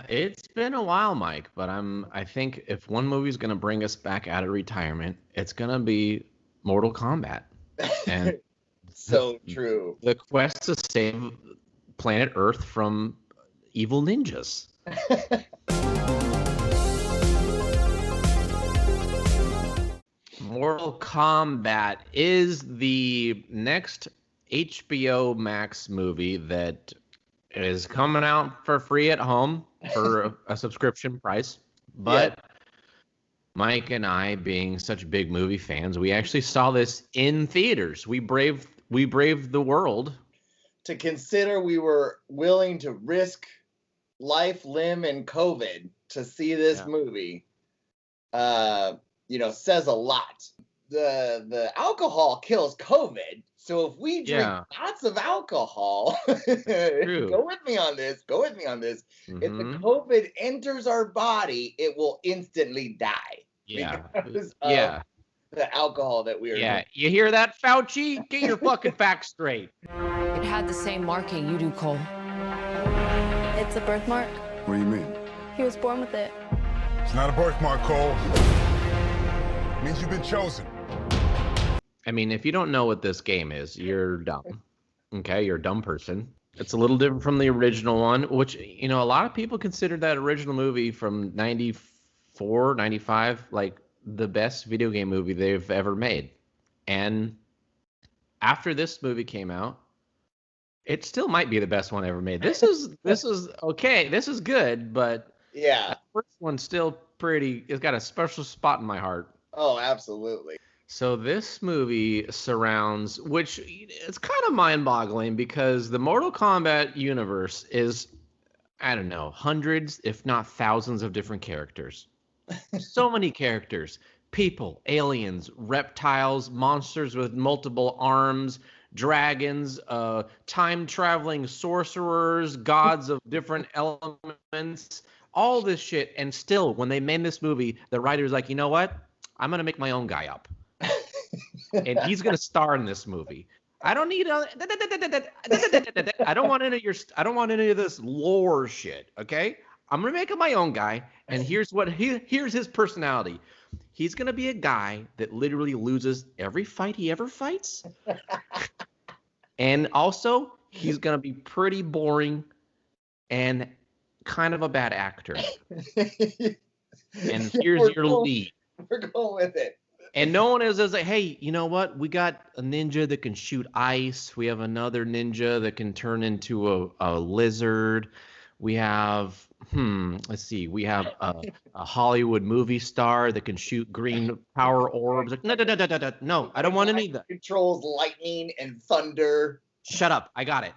It's been a while, Mike, but I think if one movie's gonna bring us back out of retirement, it's gonna be Mortal Kombat. And the, So true. the quest to save planet Earth from evil ninjas. Mortal Kombat is the next HBO Max movie that is coming out for free at home for a subscription price. But Mike and I, being such big movie fans, we actually saw this in theaters. We braved the world. To consider we were willing to risk life, limb, and COVID to see this movie, says a lot. The alcohol kills COVID. So if we drink lots of alcohol, go with me on this. If the COVID enters our body, it will instantly die. Yeah. Because of the alcohol that we are drinking. You hear that, Fauci? Get your fucking facts straight. It had the same marking you do, Cole. It's a birthmark. What do you mean? He was born with it. It's not a birthmark, Cole. It means you've been chosen. I mean, if you don't know what this game is, you're dumb. Okay, you're a dumb person. It's a little different from the original one, which, a lot of people consider that original movie from 94, 95, like the best video game movie they've ever made. And after this movie came out, it still might be the best one ever made. This is okay. This is good, but the first one's still pretty. It's got a special spot in my heart. Oh, absolutely. So this movie surrounds, which it's kind of mind-boggling because the Mortal Kombat universe is, I don't know, hundreds, if not thousands of different characters. So many characters. People, aliens, reptiles, monsters with multiple arms, dragons, time-traveling sorcerers, gods of different elements, all this shit. And still, when they made this movie, the writer's like, you know what? I'm going to make my own guy up. And he's going to star in this movie. I don't need I don't want any of this lore shit, okay? I'm going to make him my own guy, and here's his personality. He's going to be a guy that literally loses every fight he ever fights. And also, he's going to be pretty boring and kind of a bad actor. And here's your lead. We're going with it. And no one is like, hey, you know what? We got a ninja that can shoot ice. We have another ninja that can turn into a lizard. We have, let's see. We have a Hollywood movie star that can shoot green power orbs. Like, no, I don't want any of that. Controls lightning and thunder. Shut up. I got it.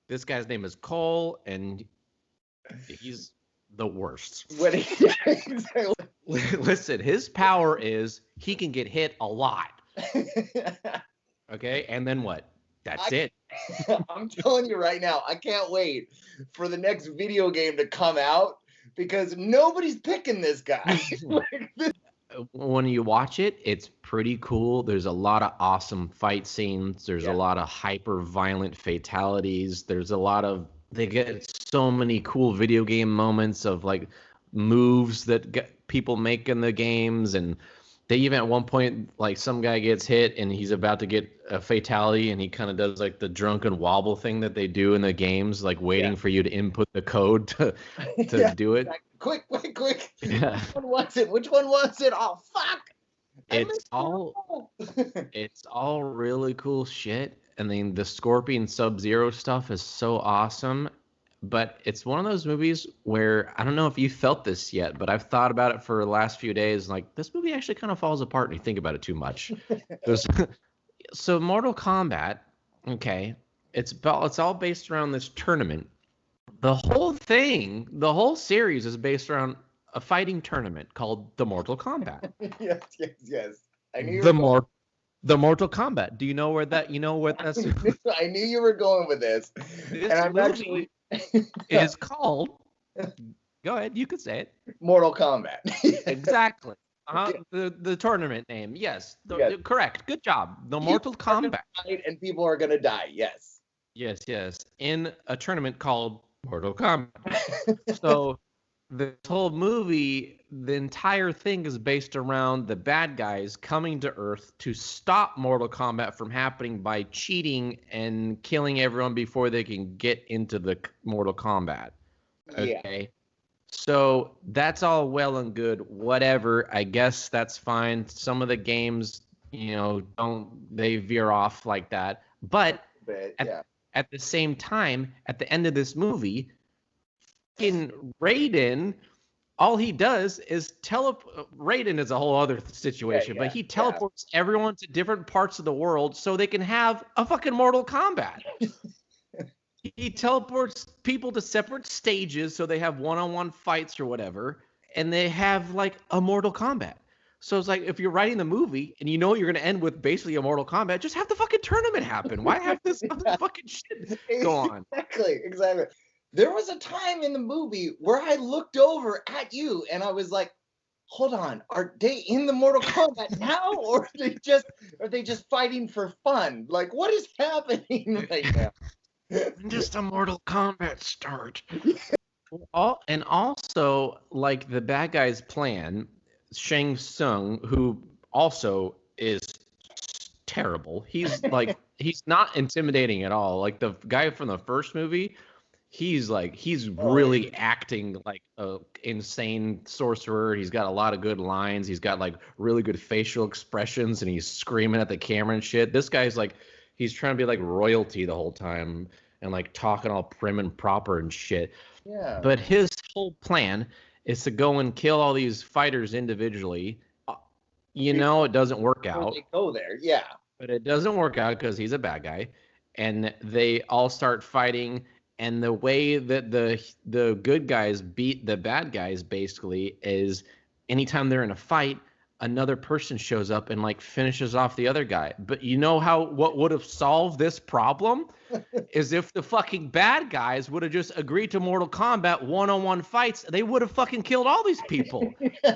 This guy's name is Cole, and he's the worst. Listen, his power is he can get hit a lot. Okay, and then what? That's it. I'm telling you right now, I can't wait for the next video game to come out because nobody's picking this guy. When you watch it, it's pretty cool. There's a lot of awesome fight scenes. There's a lot of hyper violent fatalities. They get so many cool video game moments of like moves that people make in the games, and they even at one point, like, some guy gets hit and he's about to get a fatality, and he kind of does like the drunken wobble thing that they do in the games, like waiting for you to input the code to do it. Quick. Yeah. Which one was it? Oh, fuck. It's all really cool shit. And then the Scorpion Sub-Zero stuff is so awesome. But it's one of those movies where, I don't know if you felt this yet, but I've thought about it for the last few days. Like, this movie actually kind of falls apart when you think about it too much. So Mortal Kombat, okay, it's all based around this tournament. The whole series is based around a fighting tournament called the Mortal Kombat. Yes. I knew the Mortal Kombat. Do you know where that's? I knew you were going with this. This movie is called. Go ahead, you could say it. Mortal Kombat. Exactly. The tournament name. Yes. Correct. Good job. The Mortal Kombat. And people are gonna die. Yes. Yes. In a tournament called Mortal Kombat. So this whole movie, the entire thing is based around the bad guys coming to Earth to stop Mortal Kombat from happening by cheating and killing everyone before they can get into the Mortal Kombat. Okay. Yeah. So that's all well and good. Whatever. I guess that's fine. Some of the games, they veer off like that. But at the same time, at the end of this movie, in Raiden, all he does is Raiden is a whole other situation, but he teleports everyone to different parts of the world so they can have a fucking Mortal Kombat. He teleports people to separate stages so they have one-on-one fights or whatever, and they have like a Mortal Kombat. So it's like, if you're writing the movie and you're going to end with basically a Mortal Kombat, just have the fucking tournament happen. Why have this other fucking shit go on? Exactly. There was a time in the movie where I looked over at you and I was like, hold on, are they in the Mortal Kombat now, or are they just fighting for fun? Like, what is happening right now? Just a Mortal Kombat start. And also, like, the bad guy's plan, Shang Tsung, who also is terrible. He's like, he's not intimidating at all. Like the guy from the first movie, he's really acting like a insane sorcerer. He's got a lot of good lines. He's got like really good facial expressions, and he's screaming at the camera and shit. This guy's like, he's trying to be like royalty the whole time and like talking all prim and proper and shit. Yeah. But his whole plan is to go and kill all these fighters individually. It doesn't work out. They go there, yeah. But it doesn't work out because he's a bad guy, and they all start fighting. And the way that the good guys beat the bad guys basically is anytime they're in a fight, another person shows up and like finishes off the other guy. But what would have solved this problem is if the fucking bad guys would have just agreed to Mortal Kombat one-on-one fights, they would have fucking killed all these people.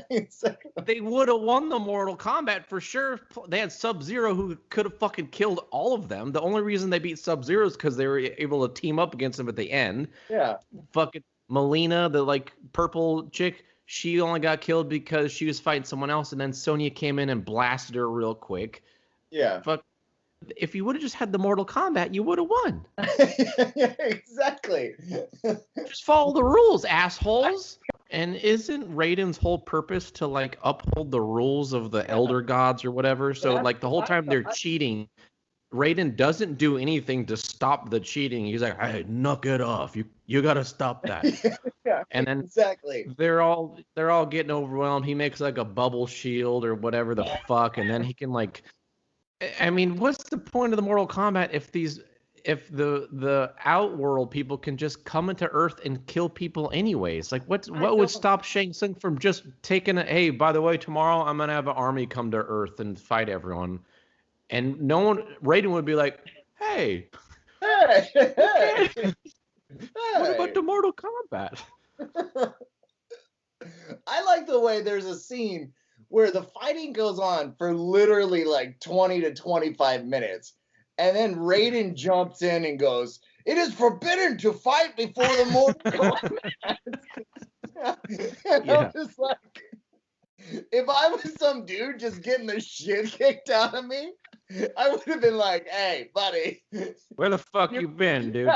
Exactly. They would have won the Mortal Kombat for sure. They had Sub-Zero, who could have fucking killed all of them. The only reason they beat Sub-Zero is because they were able to team up against him at the end. Yeah. Fucking Melina, the like purple chick, she only got killed because she was fighting someone else, and then Sonya came in and blasted her real quick. Yeah. Fuck. If you would have just had the Mortal Kombat, you would have won. Yeah, exactly. Just follow the rules, assholes. And isn't Raiden's whole purpose to like uphold the rules of the Elder Gods or whatever? So like the whole time they're cheating, Raiden doesn't do anything to stop the cheating. He's like, "Hey, knock it off. You got to stop that." Yeah, and then exactly. They're all getting overwhelmed. He makes like a bubble shield or whatever the fuck, and then he can like, I mean, what's the point of the Mortal Kombat if the outworld people can just come into Earth and kill people anyways? Like what would stop Shang Tsung from just taking hey, by the way, tomorrow I'm gonna have an army come to Earth and fight everyone, and Raiden would be like, hey, what about the Mortal Kombat? I like the way there's a scene where the fighting goes on for literally like 20 to 25 minutes. And then Raiden jumps in and goes, "It is forbidden to fight before the Mortal Kombat." And I'm just like, if I was some dude just getting the shit kicked out of me, I would have been like, "Hey, buddy, where the fuck you been, dude?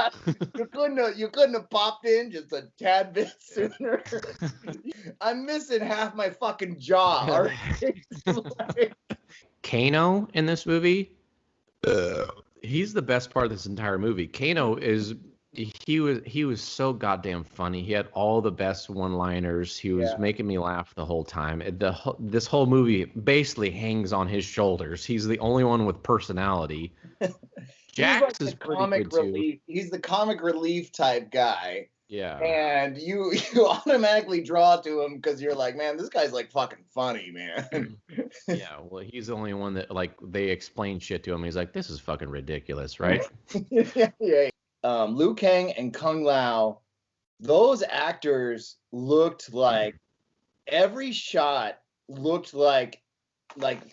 You couldn't have popped in just a tad bit sooner. I'm missing half my fucking jaw." All right? Kano in this movie, he's the best part of this entire movie. Kano he was so goddamn funny. He had all the best one-liners. He was making me laugh the whole time. This whole movie basically hangs on his shoulders. He's the only one with personality. Jax is pretty good too. He's the comic relief type guy. Yeah. And you automatically draw to him because you're like, man, this guy's like fucking funny, man. Yeah, well, he's the only one that like they explain shit to him. He's like, this is fucking ridiculous, right? Yeah. Liu Kang and Kung Lao, those actors looked like every shot looked like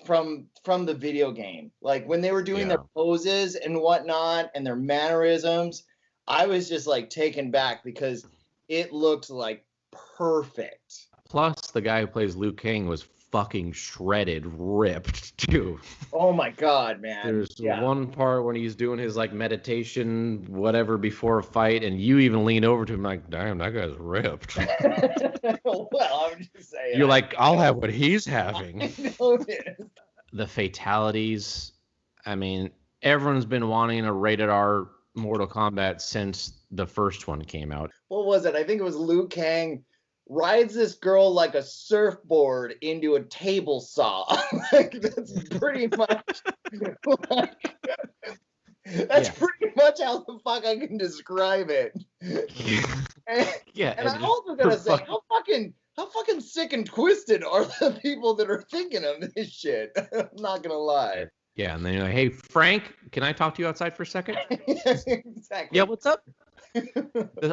from the video game. Like when they were doing their poses and whatnot and their mannerisms, I was just like taken back because It looked like perfect. Plus, the guy who plays Liu Kang was fucking shredded, ripped too. Oh my god, man! There's one part when he's doing his like meditation, whatever, before a fight, and you even lean over to him like, "Damn, that guy's ripped." Well, I'm just saying. You're like, "I'll have what he's having." I know this. The fatalities. I mean, everyone's been wanting a rated R Mortal Kombat since the first one came out. What was it? I think it was Liu Kang rides this girl like a surfboard into a table saw. Like, that's pretty much like, that's pretty much how the fuck I can describe it. And I'm also gonna say, how fucking sick and twisted are the people that are thinking of this shit? I'm not gonna lie. Yeah, and then you're like, "Hey, Frank, can I talk to you outside for a second?" Exactly. Yeah, what's up?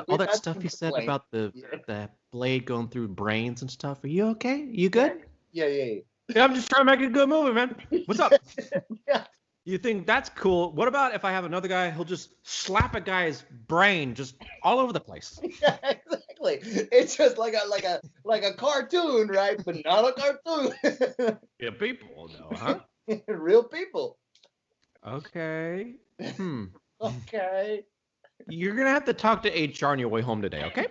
All that stuff you said about the blade going through brains and stuff. Are you okay? You good? Yeah. Yeah, I'm just trying to make a good movie, man. What's up? Yeah. You think that's cool? What about if I have another guy? He'll just slap a guy's brain just all over the place. Yeah, exactly. It's just like a cartoon, right? But not a cartoon. Yeah, people though, huh? Real people. Okay. Okay. You're gonna have to talk to HR on your way home today, okay?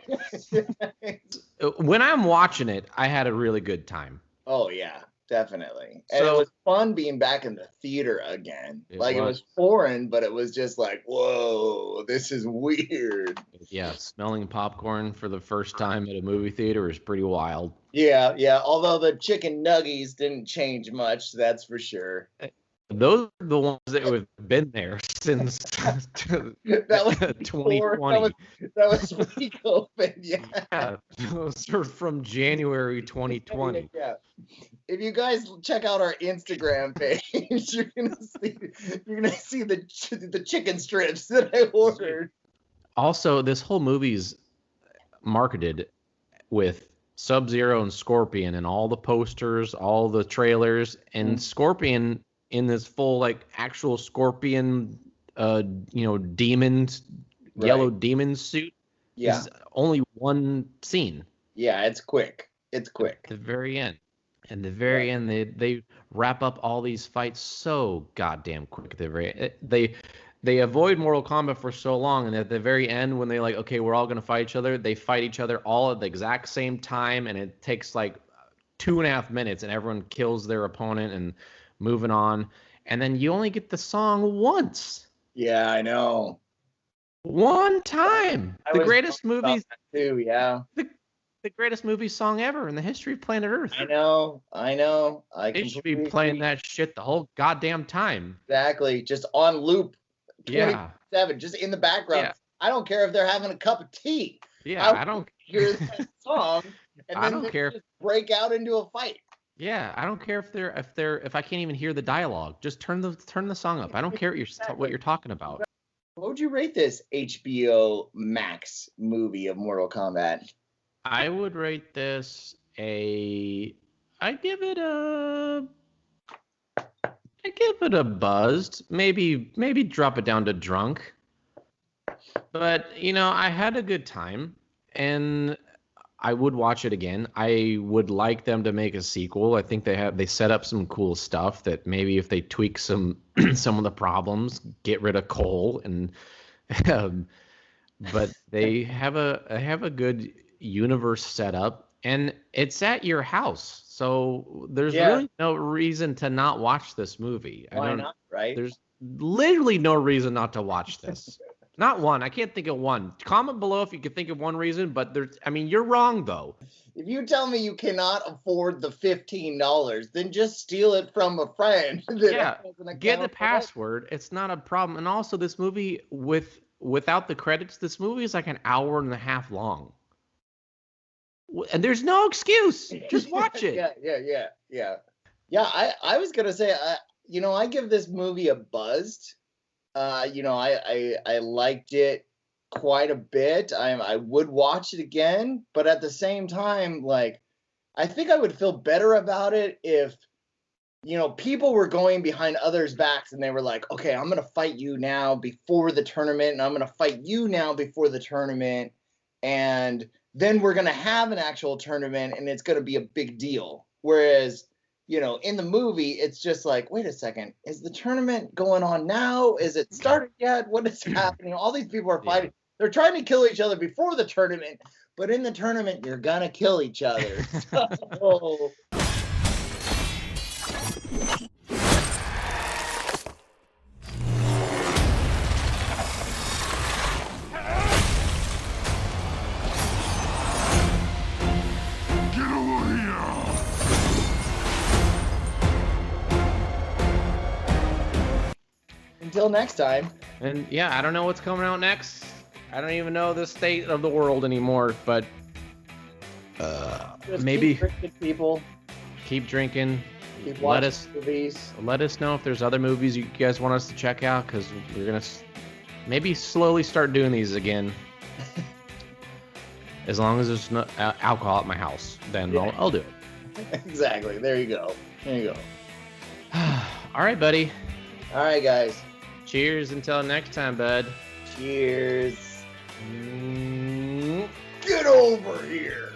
When I'm watching it, I had a really good time. Oh yeah, definitely. And it was fun being back in the theater again. It was foreign, but it was just like, whoa, this is weird. Yeah, smelling popcorn for the first time at a movie theater is pretty wild. Yeah. Although the chicken nuggies didn't change much, that's for sure. Those are the ones that have been there since that was 2020. That was pre-COVID, yeah. Those are from January 2020. Yeah. If you guys check out our Instagram page, you're gonna see the chicken strips that I ordered. Also, this whole movie's marketed with Sub-Zero and Scorpion and all the posters, all the trailers, and Scorpion in this full like actual scorpion demon yellow demon suit. Yeah. Only one scene. Yeah, it's quick. At the very end. And the very end they wrap up all these fights so goddamn quick. They avoid Mortal Kombat for so long, and at the very end when they like, okay, we're all gonna fight each other, they fight each other all at the exact same time, and it takes like 2.5 minutes and everyone kills their opponent and moving on, and then you only get the song once. Yeah, I know. One time. The greatest movie too, yeah. The greatest movie song ever in the history of planet Earth. I know. They should be playing that shit the whole goddamn time. Exactly. Just on loop. 24/7, just in the background. Yeah. I don't care if they're having a cup of tea. Yeah, I don't hear that song and then don't care just break out into a fight. Yeah, I don't care if I can't even hear the dialogue. Just turn the song up. I don't care what you're talking about. What would you rate this HBO Max movie of Mortal Kombat? I would rate this I'd give it a buzzed. Maybe drop it down to drunk. But I had a good time, and I would watch it again. I would like them to make a sequel. I think they set up some cool stuff that maybe if they tweak some of the problems, get rid of Cole, and but they have a good universe set up, and it's at your house, so there's really no reason to not watch this movie. Why not? Right? There's literally no reason not to watch this. Not one. I can't think of one. Comment below if you can think of one reason, but you're wrong, though. If you tell me you cannot afford the $15, then just steal it from a friend. Get the password. It's not a problem. And also, this movie, without the credits, this movie is like an hour and a half long. And there's no excuse. Just watch it. Yeah, I was going to say, I give this movie a buzzed. I liked it quite a bit. I would watch it again, but at the same time, like, I think I would feel better about it if, people were going behind others' backs and they were like, okay, I'm going to fight you now before the tournament, and I'm going to fight you now before the tournament. and then we're going to have an actual tournament and it's going to be a big deal. Whereas, you know, in the movie, it's just like, wait a second, is the tournament going on now? Is it started yet? What is happening? All these people are fighting. They're trying to kill each other before the tournament, but in the tournament, you're going to kill each other. So... Until next time. And yeah, I don't know what's coming out next. I don't even know the state of the world anymore, but maybe keep drinking, people. Keep drinking. Keep watching movies. Let us know if there's other movies you guys want us to check out, because we're gonna maybe slowly start doing these again. As long as there's no alcohol at my house, then I'll do it. Exactly. There you go. There you go. All right, buddy. All right, guys. Cheers until next time, bud. Cheers. Get over here.